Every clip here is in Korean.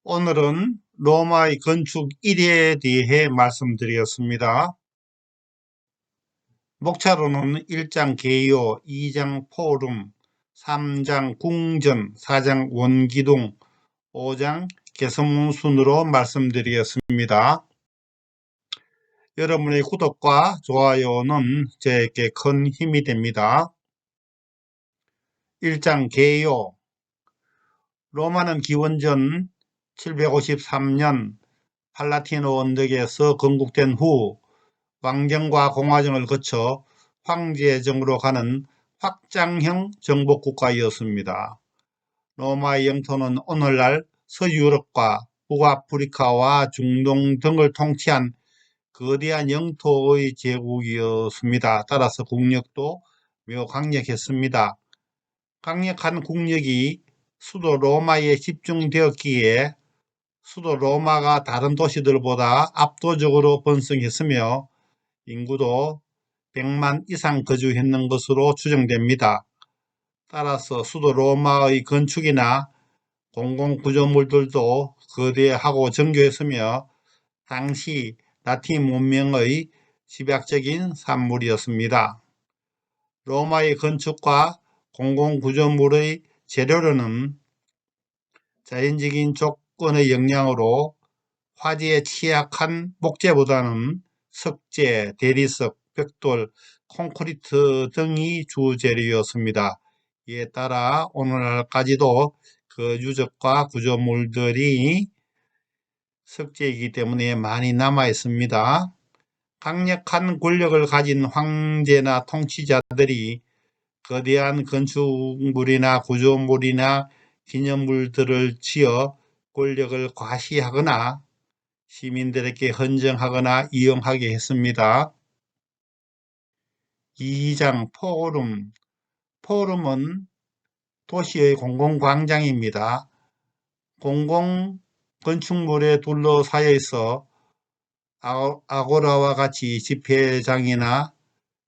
오늘은 로마의 건축 1회에 대해 말씀드리겠습니다. 목차로는 1장 개요, 2장 포럼, 3장 궁전, 4장 원기둥, 5장 개선문 순으로 말씀드리겠습니다. 여러분의 구독과 좋아요는 저에게 큰 힘이 됩니다. 1장 개요. 로마는 기원전 753년 팔라티노 언덕에서 건국된 후 왕정과 공화정을 거쳐 황제정으로 가는 확장형 정복국가였습니다. 로마의 영토는 오늘날 서유럽과 북아프리카와 중동 등을 통치한 거대한 영토의 제국이었습니다. 따라서 국력도 매우 강력했습니다. 강력한 국력이 수도 로마에 집중되었기에 수도 로마가 다른 도시들보다 압도적으로 번성했으며 인구도 100만 이상 거주했는 것으로 추정됩니다. 따라서 수도 로마의 건축이나 공공구조물들도 거대하고 정교했으며 당시 라틴 문명의 집약적인 산물이었습니다. 로마의 건축과 공공구조물의 재료로는 자연적인 조건의 영향으로 화재에 취약한 목재보다는 석재, 대리석, 벽돌, 콘크리트 등이 주 재료였습니다. 이에 따라 오늘날까지도 그 유적과 구조물들이 석재이기 때문에 많이 남아 있습니다. 강력한 권력을 가진 황제나 통치자들이 거대한 건축물이나 구조물이나 기념물들을 지어 권력을 과시하거나 시민들에게 헌정하거나 이용하게 했습니다. 2장 포럼. 포럼은 도시의 공공광장입니다. 공공 건축물에 둘러싸여 있어 아고라와 같이 집회장이나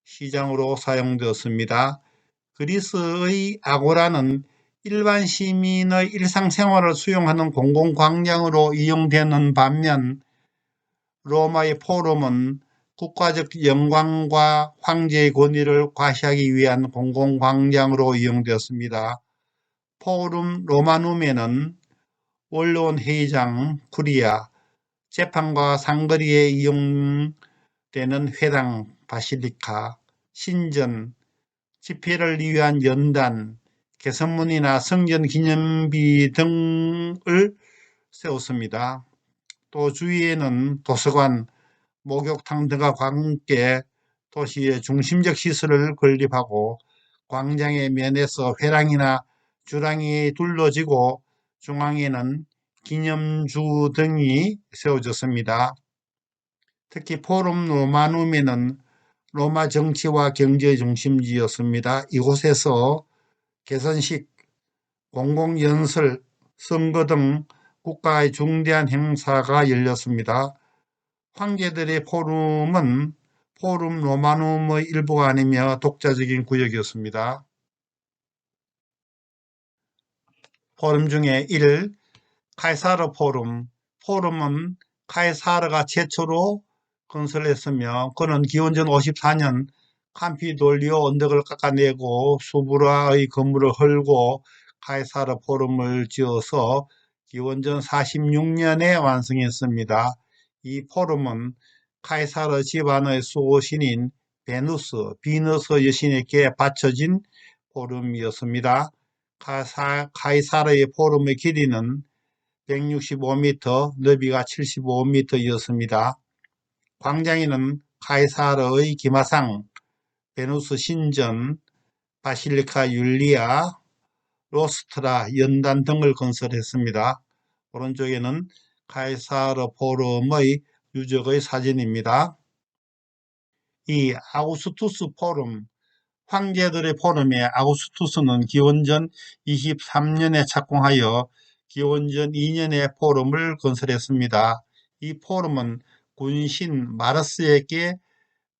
시장으로 사용되었습니다. 그리스의 아고라는 일반 시민의 일상생활을 수용하는 공공광장으로 이용되는 반면 로마의 포럼은 국가적 영광과 황제의 권위를 과시하기 위한 공공광장으로 이용되었습니다. 포rum 로마눔에는 원로원 회의장, 쿠리아, 재판과 상거리에 이용되는 회당, 바실리카, 신전, 집회를 위한 연단, 개선문이나 성전 기념비 등을 세웠습니다. 또 주위에는 도서관, 목욕탕 등과 함께 도시의 중심적 시설을 건립하고 광장의 면에서 회랑이나 주랑이 둘러지고 중앙에는 기념주 등이 세워졌습니다. 특히 포rum 로마눔에는 로마 정치와 경제의 중심지였습니다. 이곳에서 개선식, 공공연설, 선거 등 국가의 중대한 행사가 열렸습니다. 황제들의 포럼은 포rum 로마눔의 일부가 아니며 독자적인 구역이었습니다. 포럼 중에 1. 카이사르 포럼. 포럼은 카이사르가 최초로 건설했으며 그는 기원전 54년 캄피돌리오 언덕을 깎아내고 수브라의 건물을 헐고 카이사르 포럼을 지어서 기원전 46년에 완성했습니다. 이 포럼은 카이사르 집안의 수호신인 비너스 여신에게 바쳐진 포럼이었습니다. 카이사르의 포럼의 길이는 165m, 너비가 75m였습니다. 광장에는 카이사르의 기마상, 베누스 신전, 바실리카 율리아, 로스트라, 연단 등을 건설했습니다. 오른쪽에는 카이사르 포럼의 유적의 사진입니다. 이 아우구스투스 포럼, 황제들의 포럼에 아우구스투스는 기원전 23년에 착공하여 기원전 2년에 포럼을 건설했습니다. 이 포럼은 군신 마르스에게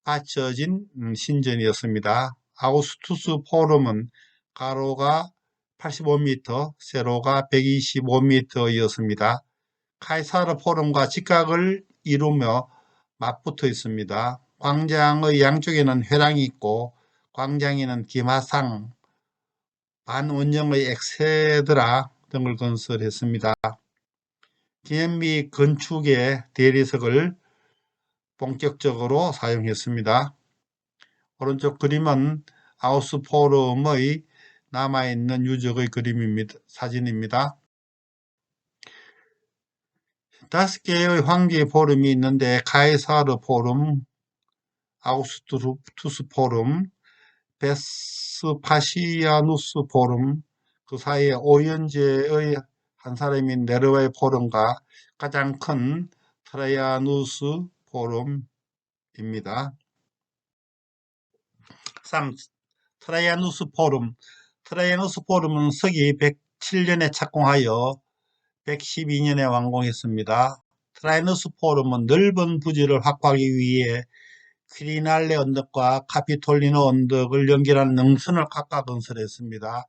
바쳐진 신전이었습니다. 아우구스투스 포럼은 가로가 85m, 세로가 125m였습니다. 카이사르 포럼과 직각을 이루며 맞붙어 있습니다. 광장의 양쪽에는 회랑이 있고 광장에는 기마상, 반원형의 엑세드라 등을 건설했습니다. 기념 및 건축의 대리석을 본격적으로 사용했습니다. 오른쪽 그림은 아우스 포럼의 남아있는 유적의 그림입니다. 사진입니다. 5개의 황제의 포럼이 있는데 카이사르 포럼, 아우구스투스 포럼, 베스파시아누스 포럼, 그 사이에 오연제의 한 사람인 네르와의 포럼과 가장 큰 트라이아누스 포럼입니다. 3. 트라이아누스 포럼. 트라이아누스 포럼은 서기 107년에 착공하여 112년에 완공했습니다. 트라이아누스 포럼은 넓은 부지를 확보하기 위해 퀴리날레 언덕과 카피톨리노 언덕을 연결하는 능선을 각각 건설했습니다.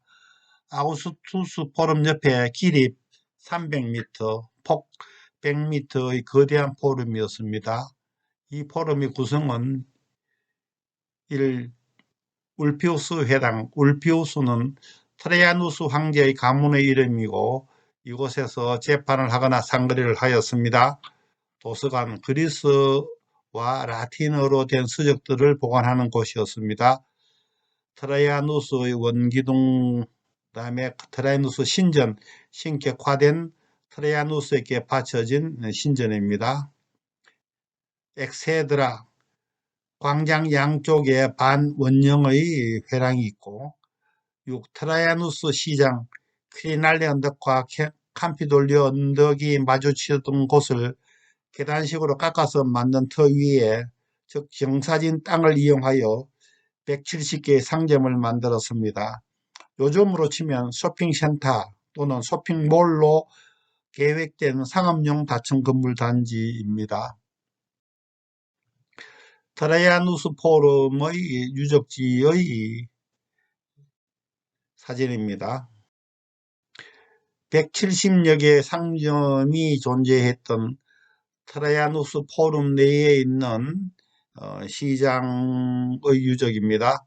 아우구스투스 포럼 옆에 길이 300m, 폭 100m의 거대한 포럼이었습니다. 이 포럼의 구성은 1. 울피우스 회당. 울피우스는 트라이아누스 황제의 가문의 이름이고 이곳에서 재판을 하거나 상거래를 하였습니다. 도서관, 그리스와 라틴어로 된 서적들을 보관하는 곳이었습니다. 트라이아누스의 원기둥, 그다음에 트라이아누스 신전, 신격화된 트라이아누스에게 바쳐진 신전입니다. 엑세드라, 광장 양쪽에 반원형의 회랑이 있고 6. 트라이아누스 시장, 퀴리날레 언덕과 캄피돌리오 언덕이 마주치던 곳을 계단식으로 깎아서 만든 터 위에, 즉 정사진 땅을 이용하여 170개의 상점을 만들었습니다. 요즘으로 치면 쇼핑센터 또는 쇼핑몰로 계획된 상업용 다층 건물 단지입니다. 트라이아누스 포럼의 유적지의 사진입니다. 170여 개의 상점이 존재했던 트라이아누스 포럼 내에 있는 시장의 유적입니다.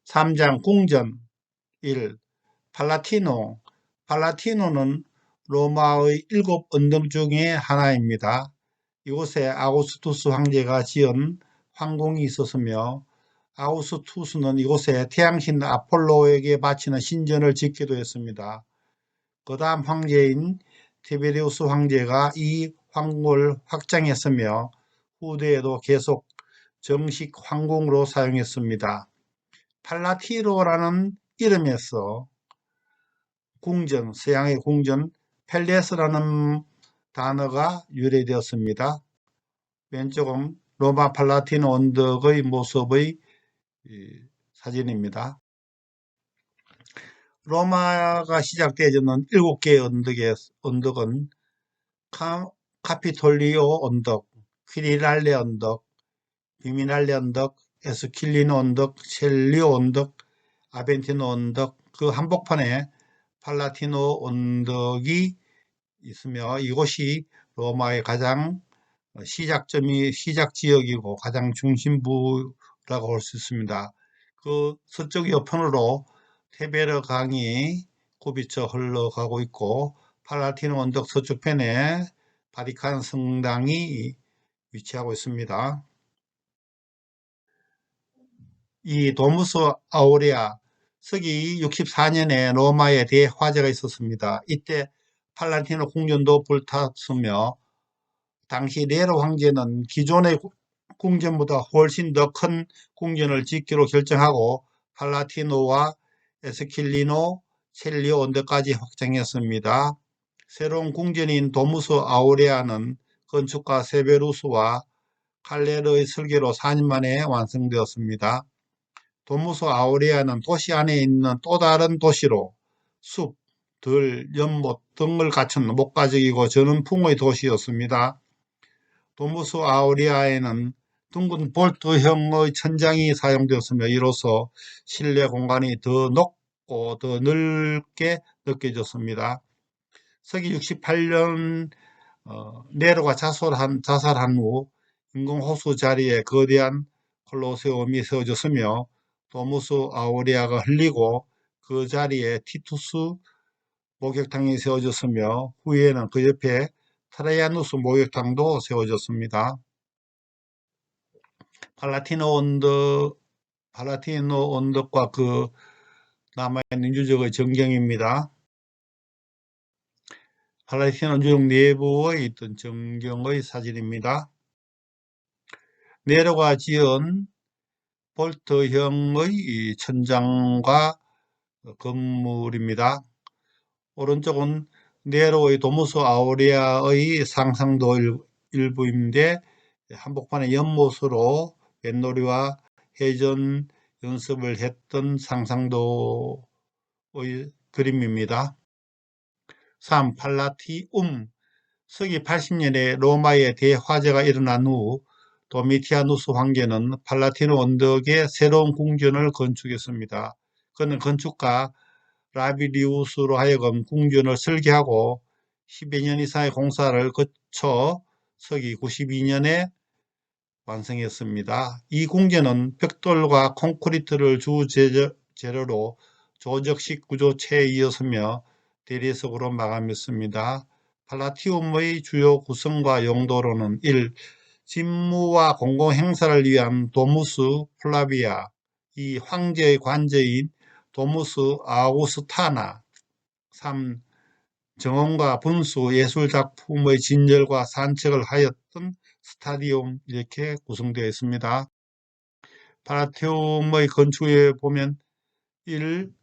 3장 궁전. 1. 팔라티노. 팔라티노는 로마의 7 언덕 중의 하나입니다. 이곳에 아우구스투스 황제가 지은 황궁이 있었으며 아우구스투스는 이곳에 태양신 아폴로에게 바치는 신전을 짓기도 했습니다. 그 다음 황제인 티베리우스 황제가 이 황궁을 확장했으며 후대에도 계속 정식 황궁으로 사용했습니다. 팔라티노라는 이름에서 궁전, 서양의 궁전, 팰레스라는 단어가 유래되었습니다. 왼쪽은 로마 팔라티노 언덕의 모습의 사진입니다. 로마가 시작되어지는 7개의 언덕은 카피톨리오 언덕, 퀴리랄레 언덕, 비미날레 언덕, 에스킬리노 언덕, 첼리오 언덕, 아벤티노 언덕, 그 한복판에 팔라티노 언덕이 있으며 이곳이 로마의 가장 시작 지역이고 가장 중심부라고 할 수 있습니다. 그 서쪽 옆편으로 테베르 강이 굽이쳐 흘러가고 있고 팔라티노 언덕 서쪽편에 바티칸 성당이 위치하고 있습니다. 이 도무스 아우레아, 서기 64년에 로마에 대화재가 있었습니다. 이때 팔라티노 궁전도 불탔으며 당시 네로 황제는 기존의 궁전보다 훨씬 더 큰 궁전을 짓기로 결정하고 팔라티노와 에스킬리노, 첼리오 언덕까지 확장했습니다. 새로운 궁전인 도무스 아우레아는 건축가 세베루스와 칼레르의 설계로 4년 만에 완성되었습니다. 도무스 아우레아는 도시 안에 있는 또 다른 도시로 숲, 들, 연못 등을 갖춘 목가적이고 전원풍의 도시였습니다. 도무스 아우레아에는 둥근 볼트형의 천장이 사용되었으며 이로써 실내 공간이 더 높고 더 넓게 느껴졌습니다. 서기 68년 네로가 자살한 후 인공호수 자리에 거대한 콜로세움이 세워졌으며 도무스 아우레아가 흘리고 그 자리에 티투스 목욕탕이 세워졌으며 후에는 그 옆에 트라이아누스 목욕탕도 세워졌습니다. 팔라티노 언덕과 그 남아있는 유적의 전경입니다. 팔라티노 유적 내부에 있던 전경의 사진입니다. 네로가 지은 볼트형의 천장과 건물입니다. 오른쪽은 네로의 도무스 아우레아의 상상도 일부인데 한복판의 연못으로 뱃놀이와 해전 연습을 했던 상상도의 그림입니다. 3. 팔라티움. 서기 80년에 로마에 대화재가 일어난 후 도미티아누스 황제는 팔라티노 언덕에 새로운 궁전을 건축했습니다. 그는 건축가 라비리우스로 하여금 궁전을 설계하고 10여 년 이상의 공사를 거쳐 서기 92년에 완성했습니다. 이 궁전은 벽돌과 콘크리트를 주 재료로 조적식 구조체에 이었으며 대리석으로 마감했습니다. 팔라티움의 주요 구성과 용도로는 1. 직무와 공공행사를 위한 도무스 플라비아, 2. 황제의 관저인 도무스 아우구스타나, 3. 정원과 분수, 예술작품의 진열과 산책을 하였던 스타디움 이렇게 구성되어 있습니다. 팔라티움의 건축에 보면 1.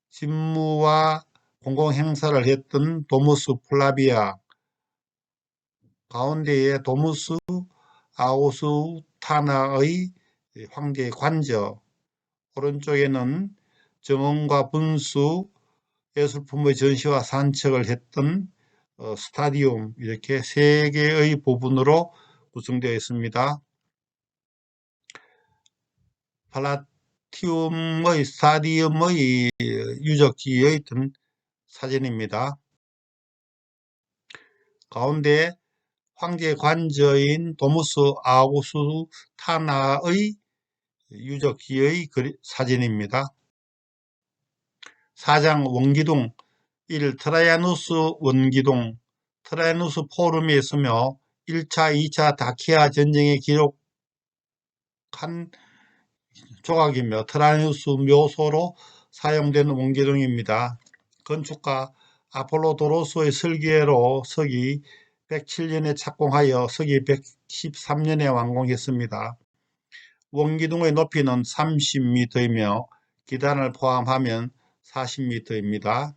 직무와 공공행사를 했던 도무스 플라비아, 가운데에 도무스 아우구스타나의 황제의 관저, 오른쪽에는 정원과 분수, 예술품의 전시와 산책을 했던 스타디움 이렇게 세 개의 부분으로 구성되어 있습니다. 팔라티움의 스타디움의 유적지에 있던 사진입니다. 가운데 황제 관저인 도무스 아우구스타나의 유적지의 사진입니다. 4장 원기둥 1. 트라이아누스 원기둥. 트라이아누스 포럼에 있으며 1차, 2차 다키아 전쟁에 기록한 조각이며 트라이아누스 묘소로 사용된 원기둥입니다. 건축가 아폴로도로스의 설계로 서기 107년에 착공하여 서기 113년에 완공했습니다. 원기둥의 높이는 30m이며 기단을 포함하면 40m입니다.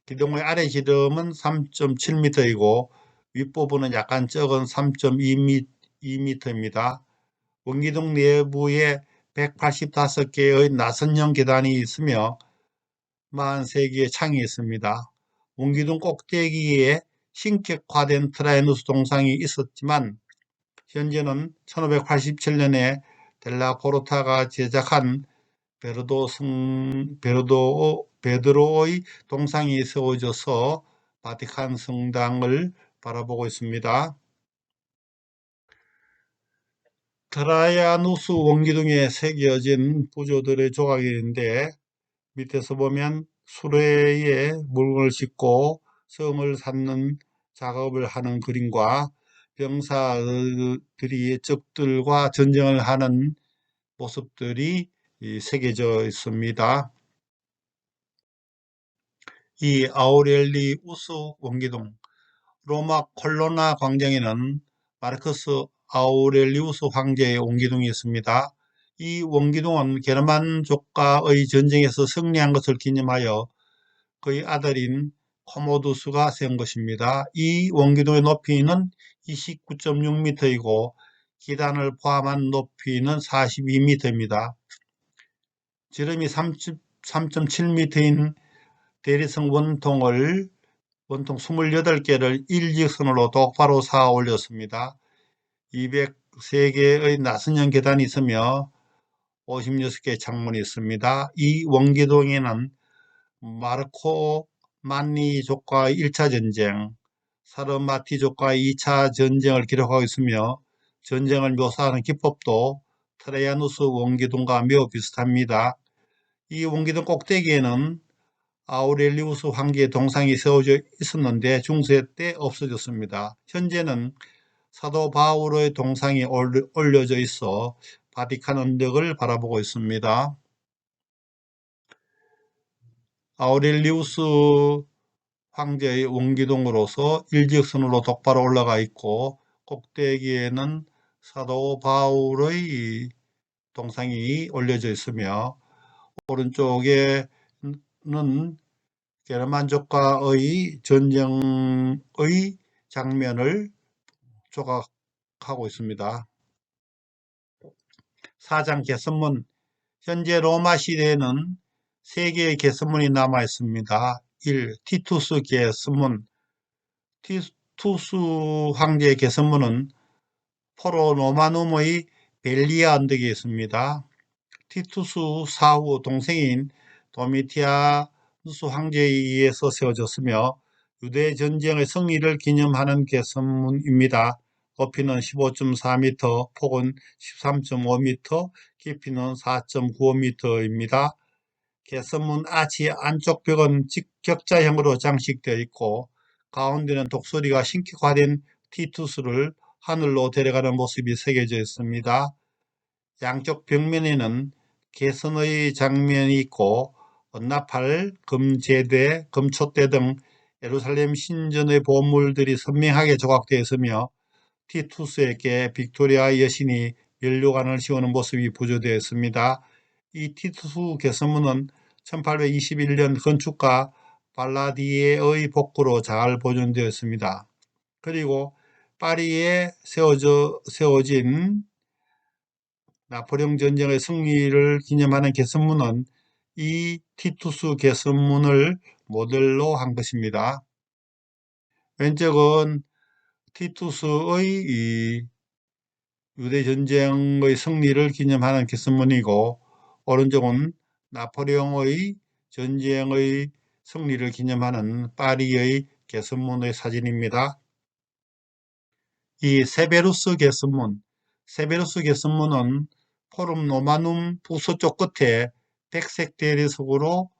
기둥의 아래 지름은 3.7m이고 윗부분은 약간 적은 3.2m입니다. 원기둥 내부에 185개의 나선형 계단이 있으며 43개의 창이 있습니다. 원기둥 꼭대기에 신격화된 트라이아누스 동상이 있었지만 현재는 1587년에 델라포르타가 제작한 베드로의 동상이 세워져서 바티칸 성당을 바라보고 있습니다. 트라이아누스 원기둥에 새겨진 부조들의 조각인데 밑에서 보면 수레에 물건을 싣고 성을 쌓는 작업을 하는 그림과 병사들이 적들과 전쟁을 하는 모습들이 새겨져 있습니다. 이 아우렐리우스 원기둥. 로마 콜로나 광장에는 마르크스 아우렐리우스 황제의 원기둥이 있습니다. 이 원기둥은 게르만족과의 전쟁에서 승리한 것을 기념하여 그의 아들인 코모두스가 세운 것입니다. 이 원기둥의 높이는 29.6m이고 기단을 포함한 높이는 42m입니다. 지름이 3.7m인 대리석 원통 28개를 일직선으로 똑바로 쌓아 올렸습니다. 203개의 나선형 계단이 있으며 56개의 창문이 있습니다. 이 원기둥에는 마르코 만니족과의 1차 전쟁, 사르마티족과의 2차 전쟁을 기록하고 있으며 전쟁을 묘사하는 기법도 트라이아누스 원기둥과 매우 비슷합니다. 이 원기둥 꼭대기에는 아우렐리우스 황제의 동상이 세워져 있었는데 중세 때 없어졌습니다. 현재는 사도 바울의 동상이 올려져 있어 바티칸 언덕을 바라보고 있습니다. 아우렐리우스 황제의 원기둥으로서 일직선으로 똑바로 올라가 있고 꼭대기에는 사도 바울의 동상이 올려져 있으며 오른쪽에는 게르만족과의 전쟁의 장면을 조각하고 있습니다. 4장 개선문. 현재 로마 시대에는 3개의 개선문이 남아 있습니다. 1. 티투스 개선문. 티투스 황제의 개선문은 포로 로마눔의 벨리아 언덕에 있습니다. 티투스 사후 동생인 도미티아누스 황제에 의해서 세워졌으며 유대 전쟁의 승리를 기념하는 개선문입니다. 높이는 15.4m, 폭은 13.5m, 깊이는 4.95m입니다. 개선문 아치 안쪽 벽은 직격자형으로 장식되어 있고 가운데는 독수리가 신격화된 티투스를 하늘로 데려가는 모습이 새겨져 있습니다. 양쪽 벽면에는 개선의 장면이 있고 언나팔, 금제대, 금촛대 등 예루살렘 신전의 보물들이 선명하게 조각되어 있으며 티투스에게 빅토리아 여신이 면류관을 씌우는 모습이 부조되어 있습니다. 이 티투스 개선문은 1821년 건축가 발라디에의 복구로 잘 보존되어 있습니다. 그리고 파리에 세워진 나폴레옹 전쟁의 승리를 기념하는 개선문은 이 티투스 개선문을 모델로 한 것입니다. 왼쪽은 티투스의 유대 전쟁의 승리를 기념하는 개선문이고 오른쪽은 나폴레옹의 전쟁의 승리를 기념하는 파리의 개선문의 사진입니다. 이 세베루스 개선문은 포rum 로마눔 북서쪽 끝에 백색 대리석으로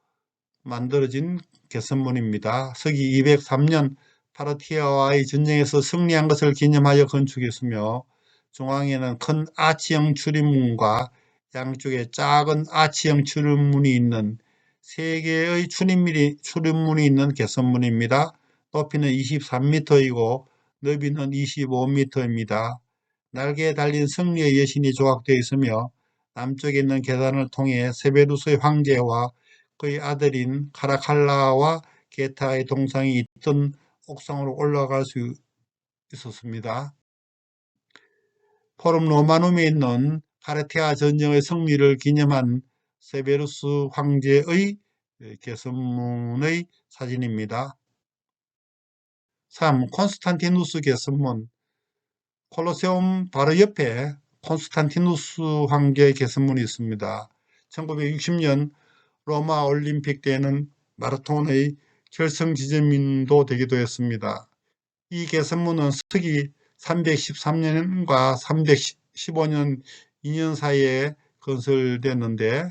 만들어진 개선문입니다. 서기 203년 파르티아와의 전쟁에서 승리한 것을 기념하여 건축했으며 중앙에는 큰 아치형 출입문과 양쪽에 작은 아치형 출입문이 있는 3개의 출입문이 있는 개선문입니다. 높이는 23m이고 너비는 25m입니다. 날개에 달린 승리의 여신이 조각되어 있으며 남쪽에 있는 계단을 통해 세베루스의 황제와 그의 아들인 카라칼라와 게타의 동상이 있던 옥상으로 올라갈 수 있었습니다. 포럼 로마눔에 있는 파르티아 전쟁의 승리를 기념한 세베루스 황제의 개선문의 사진입니다. 3. 콘스탄티누스 개선문. 콜로세움 바로 옆에 콘스탄티누스 황제의 개선문이 있습니다. 1960년 로마 올림픽 때에는 마라톤의 결승 지점도 되기도 했습니다. 이 개선문은 서기 313년과 315년 2년 사이에 건설됐는데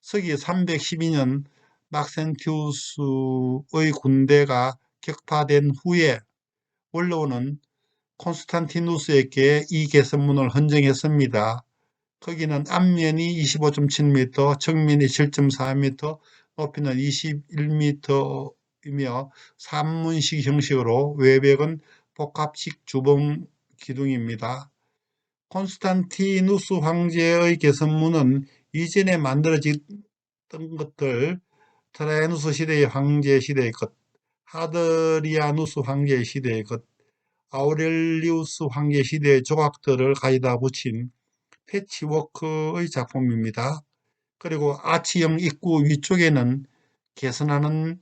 서기 312년 막센티우스의 군대가 격파된 후에 원로는 콘스탄티누스에게 이 개선문을 헌정했습니다. 크기는 앞면이 25.7m, 측면이 7.4m, 높이는 21m이며 산문식 형식으로 외벽은 복합식 주범 기둥입니다. 콘스탄티누스 황제의 개선문은 이전에 만들어졌던 것들, 트라이아누스 시대의 황제 시대의 것, 하드리아누스 황제 시대의 것, 아우렐리우스 황제 시대의 조각들을 가져다 붙인 패치워크의 작품입니다. 그리고 아치형 입구 위쪽에는 개선하는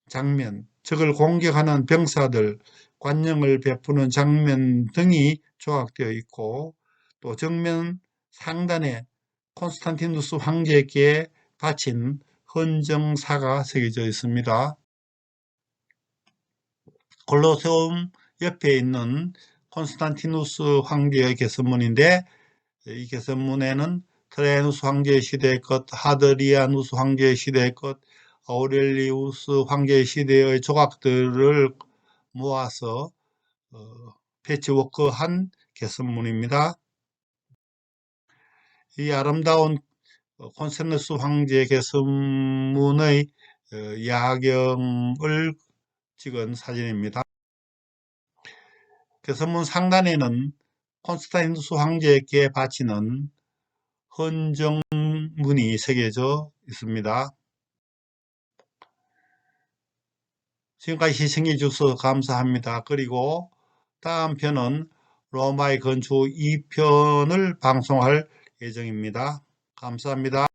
장면, 적을 공격하는 병사들, 관용을 베푸는 장면 등이 조각되어 있고 또 정면 상단에 콘스탄티누스 황제에게 바친 헌정사가 새겨져 있습니다. 콜로세움 옆에 있는 콘스탄티누스 황제의 개선문인데, 이 개선문에는 트라이아누스 황제 시대의 것, 하드리아누스 황제 시대의 것, 아우렐리우스 황제 시대의 조각들을 모아서 패치워크한 개선문입니다. 이 아름다운 콘스탄티누스 황제 개선문의 야경을 찍은 사진입니다. 개선문 상단에는 콘스탄티누스 황제에게 바치는 헌정문이 새겨져 있습니다. 지금까지 시청해 주셔서 감사합니다. 그리고 다음 편은 로마의 건축 2편을 방송할 예정입니다. 감사합니다.